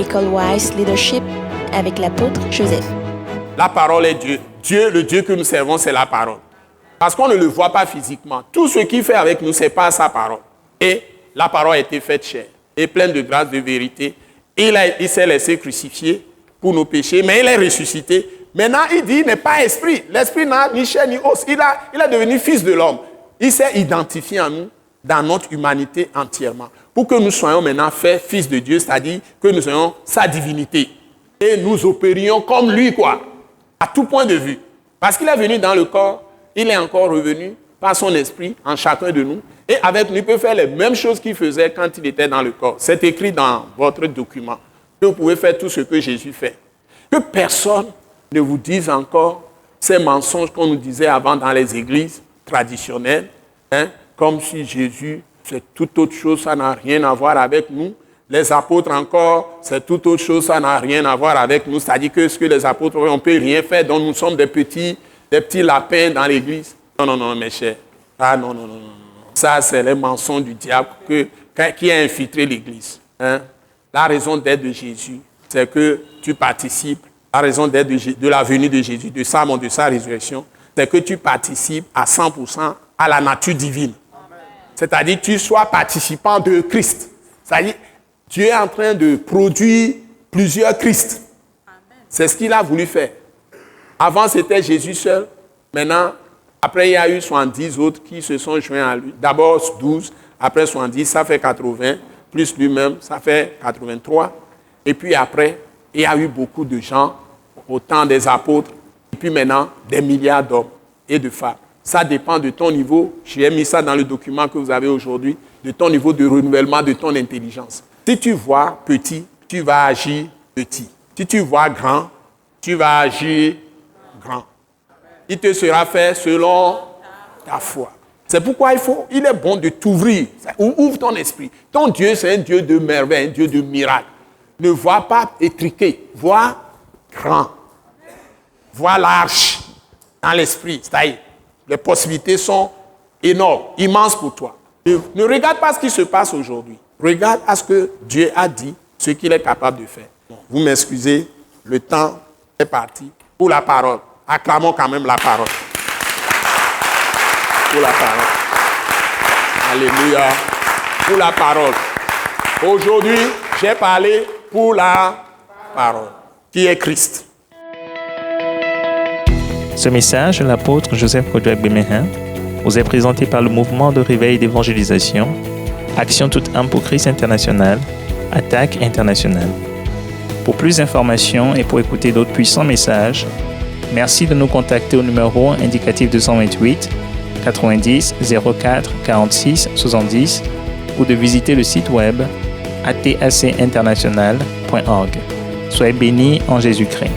l'école Wise Leadership avec l'apôtre Joseph. La parole est Dieu. Dieu, le Dieu que nous servons, c'est la parole. Parce qu'on ne le voit pas physiquement. Tout ce qu'il fait avec nous, c'est pas sa parole. Et la parole a été faite chair et pleine de grâce, de vérité. Il s'est laissé crucifier pour nos péchés, mais il est ressuscité. Maintenant, il dit, il n'est pas esprit. L'esprit n'a ni chair ni os. Il est devenu fils de l'homme. Il s'est identifié en nous, dans notre humanité entièrement. Pour que nous soyons maintenant faits fils de Dieu, c'est-à-dire que nous soyons sa divinité. Et nous opérions comme lui, quoi. À tout point de vue. Parce qu'il est venu dans le corps, il est encore revenu par son esprit en chacun de nous. Et avec nous, il peut faire les mêmes choses qu'il faisait quand il était dans le corps. C'est écrit dans votre document que vous pouvez faire tout ce que Jésus fait. Que personne ne vous dise encore ces mensonges qu'on nous disait avant dans les églises traditionnelles, comme si Jésus, c'est toute autre chose, ça n'a rien à voir avec nous. Les apôtres encore, c'est toute autre chose, ça n'a rien à voir avec nous. C'est-à-dire que ce que les apôtres, on ne peut rien faire, donc nous sommes des petits lapins dans l'église. Non, mes chers. Ah non. Ça, c'est les mensonges du diable qui a infiltré l'église. La raison d'être de Jésus, c'est que tu participes. La raison d'être de la venue de Jésus, de sa mort, de sa résurrection, c'est que tu participes à 100% à la nature divine. Amen. C'est-à-dire que tu sois participant de Christ. C'est-à-dire tu es en train de produire plusieurs Christ. Amen. C'est ce qu'il a voulu faire. Avant, c'était Jésus seul. Maintenant, après, il y a eu 70 autres qui se sont joints à lui. D'abord 12, après 70, ça fait 80, plus lui-même, ça fait 83. Et puis après, il y a eu beaucoup de gens au temps des apôtres. Et puis maintenant, des milliards d'hommes et de femmes. Ça dépend de ton niveau. J'ai mis ça dans le document que vous avez aujourd'hui, de ton niveau de renouvellement de ton intelligence. Si tu vois petit, tu vas agir petit. Si tu vois grand, tu vas agir grand. Il te sera fait selon ta foi. C'est pourquoi il est bon de t'ouvrir. Ouvre ton esprit. Ton Dieu, c'est un Dieu de merveille, un Dieu de miracle. Ne vois pas étriqué, vois grand. Vois large dans l'esprit. C'est-à-dire, les possibilités sont énormes, immenses pour toi. Ne regarde pas ce qui se passe aujourd'hui. Regarde à ce que Dieu a dit, ce qu'il est capable de faire. Bon, vous m'excusez, le temps est parti pour la parole. Acclamons quand même la parole. Pour la parole. Alléluia. Pour la parole. Aujourd'hui, j'ai parlé pour la parole, qui est Christ. Ce message de l'apôtre Joseph Kodouak Bemehin vous est présenté par le mouvement de réveil d'évangélisation, Action toute âme pour Christ international, Attaque internationale. Pour plus d'informations et pour écouter d'autres puissants messages, merci de nous contacter au numéro indicatif 228 90 04 46 70 ou de visiter le site web atacinternational.org. Soyez bénis en Jésus-Christ.